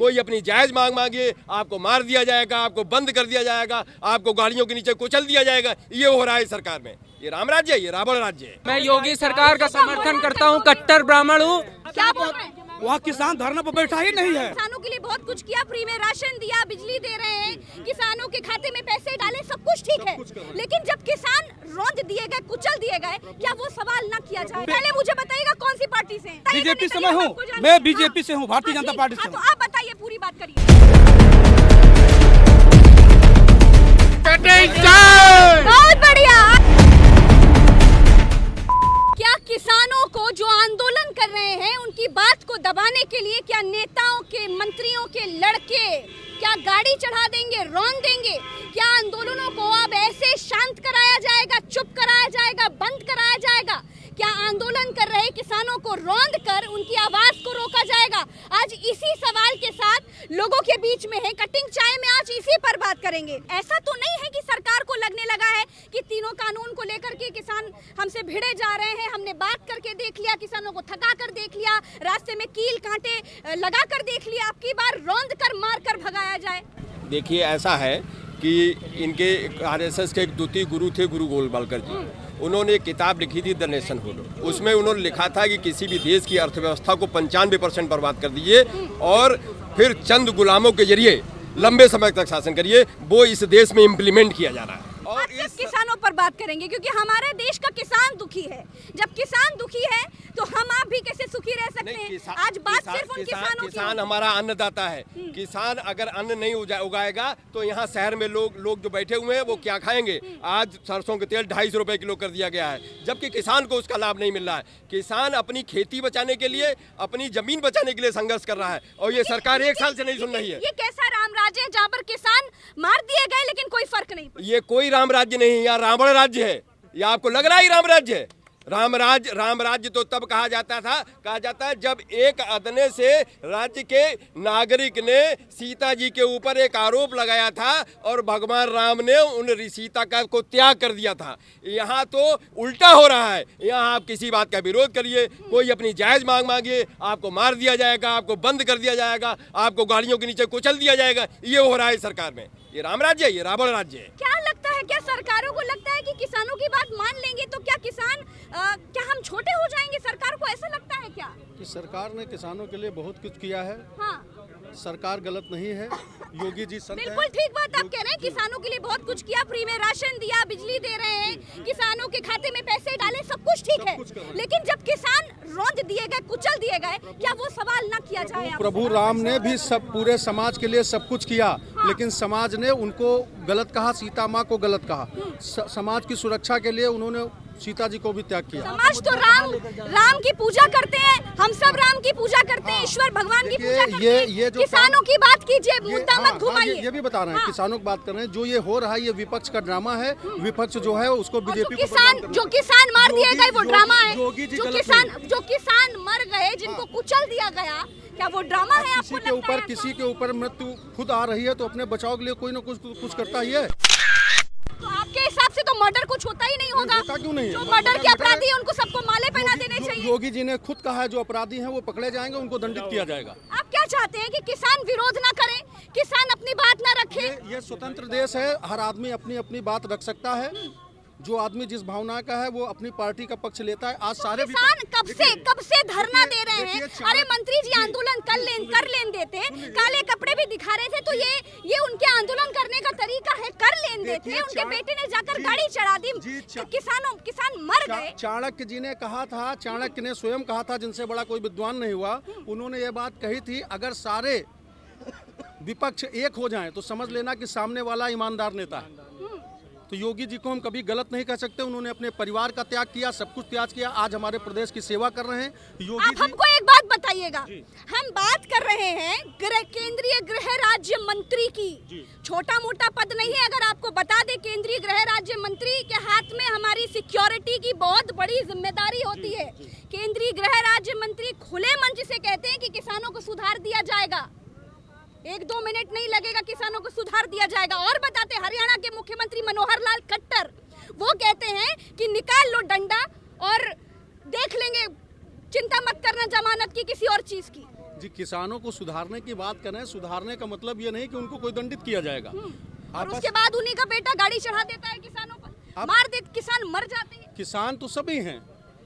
कोई अपनी जायज मांग मांगिए, आपको मार दिया जाएगा, आपको बंद कर दिया जाएगा, आपको गाड़ियों के नीचे कुचल दिया जाएगा। ये हो रहा है सरकार में। ये राम राज्य है, ये रावण राज्य है। मैं योगी सरकार का समर्थन करता हूँ, कट्टर ब्राह्मण हूँ। क्या बोल रहे हैं? वहाँ किसान धरने पर बैठा ही नहीं है। किसानों के लिए बहुत कुछ किया, फ्री में राशन दिया, बिजली दे रहे हैं, किसानों के खाते में पैसे डाले, सब कुछ ठीक है। लेकिन जब किसान रौंद दिए गए, कुचल दिए गए, क्या वो सवाल न किया जाए? पहले मुझे बताइएगा कौन सी पार्टी से? बीजेपी से मैं हूँ, मैं बीजेपी से हूँ, भारतीय जनता पार्टी से। तो आप बताइए, पूरी बात करिए। बहुत बढ़िया। क्या किसानों को जो आंदोलन कर रहे हैं उनकी बात को दबाने के लिए क्या नेताओं के, मंत्रियों के लड़के क्या गाड़ी चढ़ा देंगे, रौंद देंगे? क्या आंदोलनों को अब ऐसे शांत कराया जाएगा, चुप कराया जाएगा, बंद कराया जाएगा? क्या आंदोलन कर रहे किसानों को रौंद कर उनकी आवाज को रोका जाएगा? आज इसी सवाल के साथ लोगों के बीच में है कटिंग चाय में, आज इसी पर बात करेंगे। ऐसा तो नहीं है कि सरकार को लगने लगा है कि तीनों कानून को लेकर के किसान हमसे भिड़े जा रहे हैं, हमने बात करके देख लिया, किसानों को थका कर देख लिया, रास्ते में कील कांटे लगा कर देख लिया, अब की बार रौंद कर मार कर भगाया जाए? देखिए, ऐसा है कि इनके आरएसएस के एक द्वितीय गुरु थे, गुरु गोलवालकर जी। उन्होंने एक किताब लिखी थी द नेशन हुड। उसमें उन्होंने लिखा था कि किसी भी देश की अर्थव्यवस्था को 95% बर्बाद कर दीजिए और फिर चंद गुलामों के जरिए लंबे समय तक शासन करिए। वो इस देश में इम्प्लीमेंट किया जा रहा है। और सिर्फ किसानों पर बात करेंगे क्योंकि हमारे देश का किसान दुखी है। जब किसान दुखी है तो हम आप भी कैसे सुखी रह सकते हैं? आज बात सिर्फ उन किसानों की। किसान हमारा अन्नदाता है। किसान अगर अन्न नहीं उगाएगा तो यहाँ शहर में लोग जो बैठे हुए हैं वो क्या खाएंगे? आज सरसों के तेल 250 रुपए किलो कर दिया गया है, जबकि किसान को उसका लाभ नहीं मिल रहा है। किसान अपनी खेती बचाने के लिए, अपनी जमीन बचाने के लिए संघर्ष कर रहा है और ये सरकार 1 साल से नहीं सुन रही है। ये कैसा राम राज्य है जहाँ पर किसान मार दिए गए लेकिन कोई फर्क नहीं पड़ा? ये कोई राम राज्य नहीं है, यह रावण राज्य है। ये आपको लग रहा है राम राज्य है? राम राज्य तो तब कहा जाता है जब एक अदने से राज्य के नागरिक ने सीता जी के ऊपर एक आरोप लगाया था और भगवान राम ने उन सीता का को त्याग कर दिया था। यहाँ तो उल्टा हो रहा है। यहाँ आप किसी बात का विरोध करिए, कोई अपनी जायज मांग मांगिए, आपको मार दिया जाएगा, आपको बंद कर दिया जाएगा, आपको गाड़ियों के नीचे कुचल दिया जाएगा। ये हो रहा है सरकार में। ये राम राज्य है, ये रावण राज्य है। क्या लगता है, क्या सरकारों को लगता है कि किसानों की बात मान लेंगे तो क्या किसान क्या हम छोटे हो जाएंगे? सरकार को ऐसा लगता है क्या कि सरकार ने किसानों के लिए बहुत कुछ किया है? हाँ, सरकार गलत नहीं है, योगी जी संत बिल्कुल ठीक बात आप कह रहे हैं। किसानों के लिए बहुत कुछ किया, फ्री में राशन दिया, बिजली दे रहे हैं, किसानों के खाते में पैसे डाले, सब कुछ ठीक है। लेकिन जब किसान रौंद दिए गए, कुचल दिए गए, क्या वो सवाल न किया जाए? प्रभु राम ने भी सब पूरे समाज के लिए सब कुछ किया, लेकिन समाज ने उनको गलत कहा, सीता माँ को गलत कहा। समाज की सुरक्षा के लिए उन्होंने सीता जी को भी त्याग किया। समाज तो राम की पूजा करते हैं, हम सब राम की पूजा करते हैं, ईश्वर भगवान की पूजा करते हैं। ये जो किसानों की बात कीजिए, मुद्दा मत घुमाइए। ये भी बता रहे हैं, किसानों की बात कर रहे हैं। जो ये हो रहा है ये विपक्ष का ड्रामा है। विपक्ष जो है उसको बीजेपी जो किसान मार दिए गए वो ड्रामा है। जो किसान मर गए, जिनको कुचल दिया गया, क्या वो ड्रामा है? आपको लगता है किसी के ऊपर मृत्यु खुद आ रही है तो अपने बचाव के लिए कोई ना कुछ करता ही है। तो आपके हिसाब से तो मर्डर कुछ होता ही नहीं होगा? क्यों नहीं? जो मर्डर के अपराधी हैं उनको सबको माले पहना देने चाहिए। योगी जी ने खुद कहा है जो अपराधी हैं वो पकड़े जाएंगे, उनको दंडित किया जाएगा। आप क्या चाहते हैं कि किसान विरोध ना करे, किसान अपनी बात ना रखे? ये स्वतंत्र देश है, हर आदमी अपनी अपनी बात रख सकता है। जो आदमी जिस भावना का है वो अपनी पार्टी का पक्ष लेता है। आज सारे किसान कब से धरना दे रहे हैं। अरे मंत्री जी आंदोलन कर लेन देते, काले कपड़े भी दिखा रहे थे, तो ये उनके आंदोलन करने का तरीका है। कर लेन देते, उनके बेटे ने जाकर गाड़ी चढ़ा दी, किसान मर गए। चाणक्य जी ने कहा था, चाणक्य ने स्वयं कहा था, जिनसे बड़ा कोई विद्वान नहीं हुआ, उन्होंने ये बात कही थी, अगर सारे विपक्ष एक हो जाएं तो समझ लेना कि सामने वाला ईमानदार नेता है। तो योगी जी को हम कभी गलत नहीं कह सकते। उन्होंने अपने परिवार का त्याग किया, सब कुछ त्याग किया, आज हमारे प्रदेश की सेवा कर रहे हैं। योगी आप हमको एक बात बताइएगा, हम बात कर रहे हैं केंद्रीय गृह राज्य मंत्री की। छोटा मोटा पद नहीं है। अगर आपको बता दें, केंद्रीय गृह राज्य मंत्री के हाथ में हमारी सिक्योरिटी की बहुत बड़ी जिम्मेदारी होती है। केंद्रीय गृह राज्य मंत्री खुले मंच से कहते हैं कि किसानों को सुधार दिया जाएगा, 1-2 मिनट नहीं लगेगा, किसानों को सुधार दिया जाएगा। और बताते, हरियाणा के मुख्यमंत्री मनोहर लाल खट्टर वो कहते हैं कि निकाल लो डंडा और देख लेंगे, चिंता मत करना जमानत की, किसी और चीज की। जी, किसानों को सुधारने की बात करें, सुधारने का मतलब ये नहीं कि उनको कोई दंडित किया जाएगा। और उसके बाद उन्हीं का बेटा गाड़ी चढ़ा देता है किसानों पर, मार दे, किसान मर जाते हैं। किसान तो सभी हैं,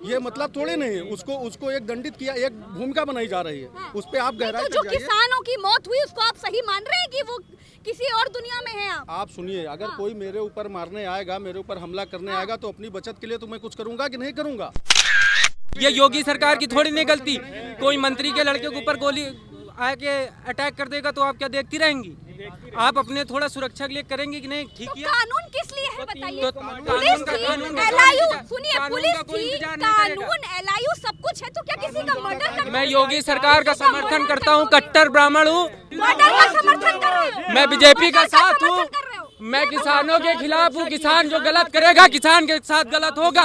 ये मतलब थोड़े नहीं है उसको एक दंडित किया, एक भूमिका बनाई जा रही है। हाँ। उस पे आप गहराई तो तक जो जाइए। किसानों की मौत हुई उसको आप सही मान रहे हैं कि वो किसी और दुनिया में है? आप सुनिए, अगर कोई मेरे ऊपर मारने आएगा, मेरे ऊपर हमला करने आएगा, तो अपनी बचत के लिए तो मैं कुछ करूंगा कि नहीं करूंगा। ये योगी सरकार की थोड़ी नहीं गलती। कोई मंत्री के लड़के के ऊपर गोली आके अटैक कर देगा तो आप क्या देखती रहेंगी? आप अपने थोड़ा सुरक्षा के लिए करेंगे कि नहीं? ठीक तो है, कानून किस लिए है बताइए? तो पुलिस कानून थी, का एलआईयू, कोई सुनिए, कानून पुलिस का कोई थी, इंतजार नहीं करेगा। कानून, एलआईयू सब कुछ है, तो क्या किसी का मर्डर कर? मैं योगी सरकार का समर्थन करता हूँ, कट्टर ब्राह्मण हूँ, मर्डर का समर्थन कर रहे हो? मैं बीजेपी का मर्डर साथ समर्थन हूँ, कर रहे हो? मैं किसानों के खिलाफ हूँ। किसान जो गलत करेगा किसान के साथ गलत होगा।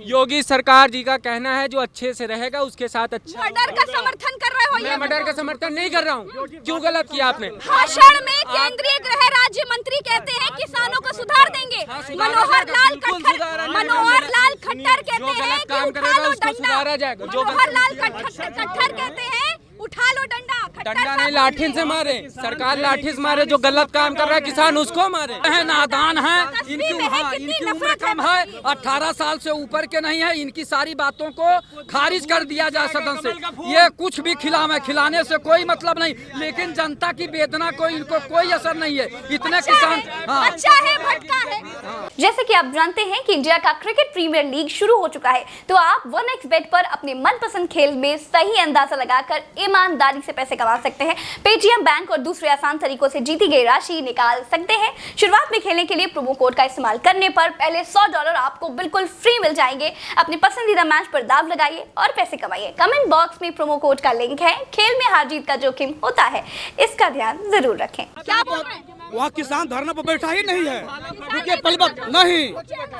योगी सरकार जी का कहना है जो अच्छे से रहेगा उसके साथ अच्छा। मर्डर का समर्थन कर रहे हो? मैं ये मर्डर का समर्थन नहीं कर रहा हूँ। क्यों गलत किया आपने? भाषण में केंद्रीय गृह राज्य मंत्री कहते हैं किसानों को सुधार देंगे। हाँ, सुधारा मनोहर जाएगा, लाल बिल्कुल खट्टर, सुधारा जाएगा। मनोहर लाल खट्टर जो कहते हैं गलत कि काम उठा करेगा लो उसको डंडा। सुधारा जाएगा। जो मनोहर लाल खट्टर कहते हैं उठा लो डंडा। खट्टर डंडा साहब नहीं, लाठी से मारे। सरकार लाठी से मारे, जो गलत काम कर रहा है किसान उसको मारे। नादान है, तस्वीर इनकी में है, हाँ, कितनी इनकी उम्र नफरत है। कम है, 18 साल से ऊपर के नहीं है। इनकी सारी बातों को खारिज कर दिया जाए सदन से। ये कुछ भी खिलावे, खिलाने से कोई मतलब नहीं, लेकिन जनता की वेदना को इनको कोई असर नहीं है। इतने किसान हाँ अच्छा है, भटका है। जैसे कि आप जानते हैं कि इंडिया का क्रिकेट प्रीमियर लीग शुरू हो चुका है, तो आप 1xBet पर अपने मनपसंद खेल में सही अंदाजा लगाकर ईमानदारी से पैसे कमा सकते हैं। पेटीएम, बैंक और दूसरे आसान तरीकों से जीती गई राशि निकाल सकते हैं। शुरुआत में खेलने के लिए प्रोमो कोड का इस्तेमाल करने पर पहले $100 आपको बिल्कुल फ्री मिल जाएंगे। अपने पसंदीदा मैच पर दाव लगाइए और पैसे कमाइए। कमेंट बॉक्स में प्रोमो कोड का लिंक है। खेल में हार जीत का जोखिम होता है, इसका ध्यान जरूर रखें। क्या बोल रहे हैं? वहाँ किसान धरना पर बैठा ही नहीं है। देखिए पहली बात नहीं,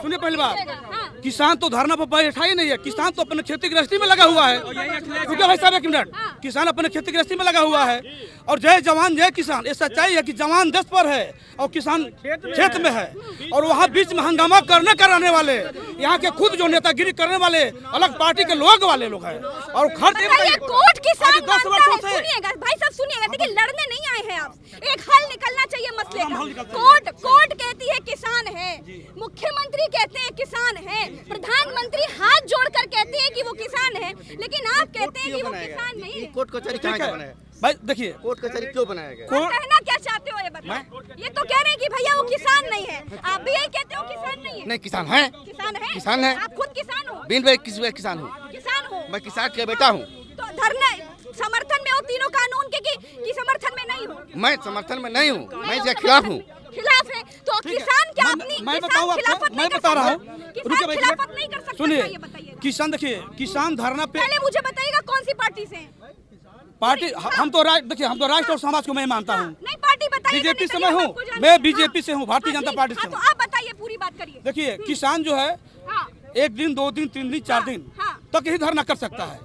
सुनिए पहली बात, किसान तो धरना पर बैठा ही नहीं है। किसान तो अपने खेती गृहस्थी में लगा हुआ है। रुकिए भाई साहब एक मिनट, किसान अपने खेती गृहस्थी में लगा हुआ है। और जय जवान जय किसान, ये सच्चाई है कि जवान 10 पर है और किसान खेत में है। और वहाँ बीच में हंगामा कराने वाले, यहाँ के खुद जो नेतागिरी करने वाले अलग पार्टी के लोग वाले लोग हैं। और खर्च कोर्ट किसान 10 वर्षों से सुनिएगा भाई साहब, सुनिएगा, देखिए लड़ने नहीं आए हैं आप, एक हल निकलना चाहिए मसले का। कोर्ट कहती है किसान है, मुख्यमंत्री कहते हैं किसान है, प्रधानमंत्री हाथ जोड़कर कहते हैं कि वो किसान है, लेकिन आप कहते हैं कि वो किसान नहीं है। कोर्ट कचहरी कहाँ का बनाया? भाई देखिए, कोर्ट कचहरी क्यों बनाया गया? कहना क्या चाहते हो ये बताओ? ये तो कह रहे हैं कि भैया वो किसान नहीं है, आप भी यही कहते हो किसान नहीं है? नहीं, किसान है। किसान है? किसान है। आप खुद किसान हो? बिन भाई किसान हूँ। किसान हो? मैं किसान का बेटा हूँ। तो धरने समर्थन में हो तीनों कानून के कि समर्थन में नहीं हो? मैं समर्थन में नहीं हूँ, मैं इसके खिलाफ हूँ। खिलाफ है तो किसान क्या अपनी मैं किसान बताऊं आपको, खिलाफत नहीं मैं कर बता रहा सकता? हूँ। किसान रुकिए भाई, खिलाफत नहीं कर सकता, सुनिए, ये बताइए। किसान देखिए, किसान धरना पे पहले मुझे बताइएगा कौन सी पार्टी से हैं? पार्टी, हम तो देखिए, हम तो राष्ट्र और समाज को मैं मानता हूँ। नहीं पार्टी बताइए। बीजेपी से मैं हूँ, मैं बीजेपी से हूँ, भारतीय जनता पार्टी से तो हूँ। आप बताइए, पूरी बात करिए। देखिए किसान जो है हाँ, 1 दिन 2 दिन 3 दिन 4 दिन हाँ। तक ही धरना कर सकता है।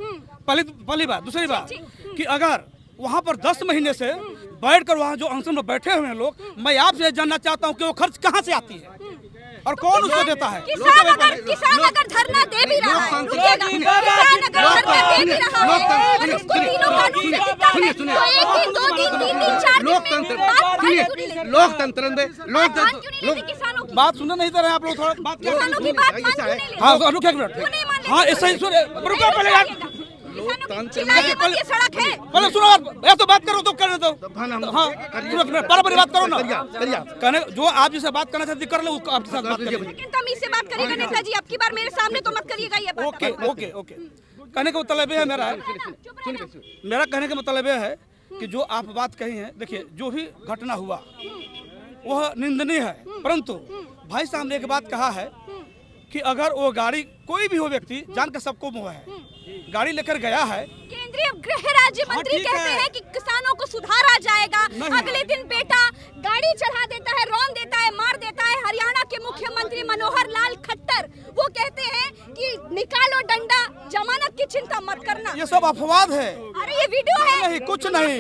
पहली बात। दूसरी बात कि अगर वहाँ पर 10 महीने से बैठकर वहाँ जो अनशन में बैठे हुए हैं लोग, मैं आपसे जानना चाहता हूँ कि वो खर्च कहाँ से आती है और कौन उसको देता है? किसान अगर धरना दे भी रहा है, रुकिएगा, किसान अगर धरना दे भी रहा है और उसको तीनों कानून से दिक्कत है, तो 1 दिन 2 दिन 3 दिन 4 दिन में बात क्यों नहीं लेते? लोकतंत्र में मान क्यों नहीं लेते किसानों की? बात सुनना नहीं दे रहे हैं आप लोग, थोड़ा बात किसानों की बात मान क्यों नहीं लेते? हाँ रुकिए एक मिनट। क्यों नहीं मान लेते? हाँ ऐसा ही सुनिए, रुको पहले यार, चिल्लाइए मत, ये सड़क है। पहले सुनो यार, तो बात करो तो करने दो। हाँ सुनो, बराबर बात करो ना। कहने जो आप जिसे बात करना चाहते कर लो, उसको आपके साथ बात करिए। लेकिन तमीज से बात करिएगा नेता जी, आपकी बार मेरे सामने तो मत करिएगा ये बात। Okay okay okay. कहने का मतलब ये है मेरा कहने का मतलब ये है कि जो आप बात कही है, देखिए जो भी घटना हुआ वह निंदनीय है, परंतु भाई साहब ने एक बात कहा है कि अगर वो गाड़ी, कोई भी हो व्यक्ति, जान का सबको मोह है, गाड़ी लेकर गया है। केंद्रीय गृह राज्य मंत्री ठीक कहते है हैं कि किसानों को सुधारा जाएगा। नहीं। अगले दिन बेटा गाड़ी चढ़ा देता है, रौन देता है, मार देता है। हरियाणा के मुख्यमंत्री मनोहर लाल खट्टर वो कहते हैं कि निकालो डंडा, जमानत की चिंता मत करना। ये सब अपवाद है। अरे ये वीडियो है, नहीं, कुछ नहीं।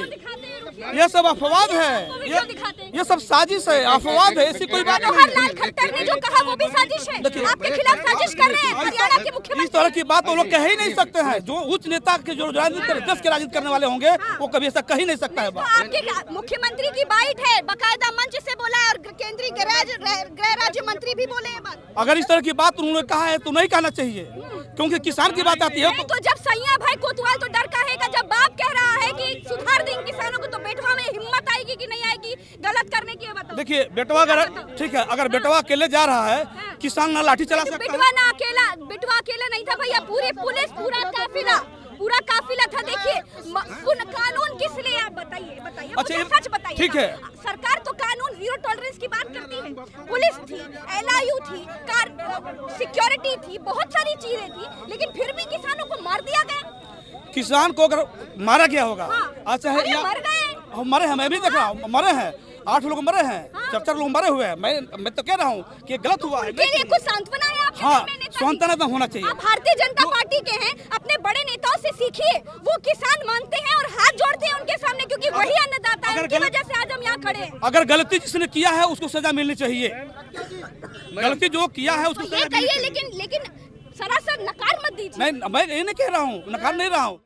ये सब अफवाद है, वीडियो दिखाते हैं। ये सब साजिश है, अफवाद है, ऐसी कोई बात मनोहर नहीं लाल खट्टर ने जो कहा वो भी साजिश है। आपके खिलाफ साजिश कर रहे हैं हरियाणा के इस मुख्यमंत्री। तरह की बात वो लोग कह ही नहीं सकते हैं। जो उच्च नेता के जो राजनीति देश के राजनीति करने वाले होंगे वो कभी ऐसा कह ही नहीं सकता है तो आपके मुख्यमंत्री की बाइट है, बकायदा मंच से बोला है और केंद्रीय गृह राज्य मंत्री भी बोले हैं बात। अगर इस तरह की बात उन्होंने कहा है तो नहीं कहना चाहिए, क्योंकि किसान की बात आती है नहीं तो जब सैया भाई कोतवाल तो डर का है जब बाप कह रहा है कि सुधार देंगे किसानों को, तो बेटवा में हिम्मत आएगी कि नहीं आएगी गलत करने की? बताओ। देखिए बेटवा अगर ठीक है, अगर बेटवा अकेले जा रहा है, किसान ना लाठी चला सकता है। बेटवा अकेला नहीं था भैया, पूरी पुलिस पूरा काफिला था। देखिए कानून किस लिए, आप बताइए अच्छा, मुझे सच बताइए। ठीक है। सरकार तो कानून जीरो टॉलरेंस की बात करती है, पुलिस थी, LIU थी, सिक्योरिटी थी, बहुत सारी चीजें थी, लेकिन फिर भी किसानों को मार दिया गया। किसान को अगर मारा गया होगा, अच्छा है, मर गए, मरे हैं, मैं भी देख रहा हूँ, मरे हैं, 8 लोग मरे हैं, 4 लोग मरे हुए हैं। मैं तो कह रहा हूँ कि गलत हुआ है। ये कुछ सांत्वना है आपके हाँ, मन में नेता? सांत्वना तो होना चाहिए। आप भारतीय जनता पार्टी के हैं, अपने बड़े नेताओं से सीखिए, वो किसान मानते हैं और हाथ जोड़ते हैं उनके सामने, क्योंकि वही अन्नदाता है, उनकी वजह से आज हम यहाँ खड़े हैं। अगर गलती जिसने किया है उसको सजा मिलनी चाहिए, गलती जो किया है उसको ये कहिए, लेकिन सरासर नकार मत दीजिए। मैं ये नहीं कह रहा हूँ, नकार नहीं रहा हूँ।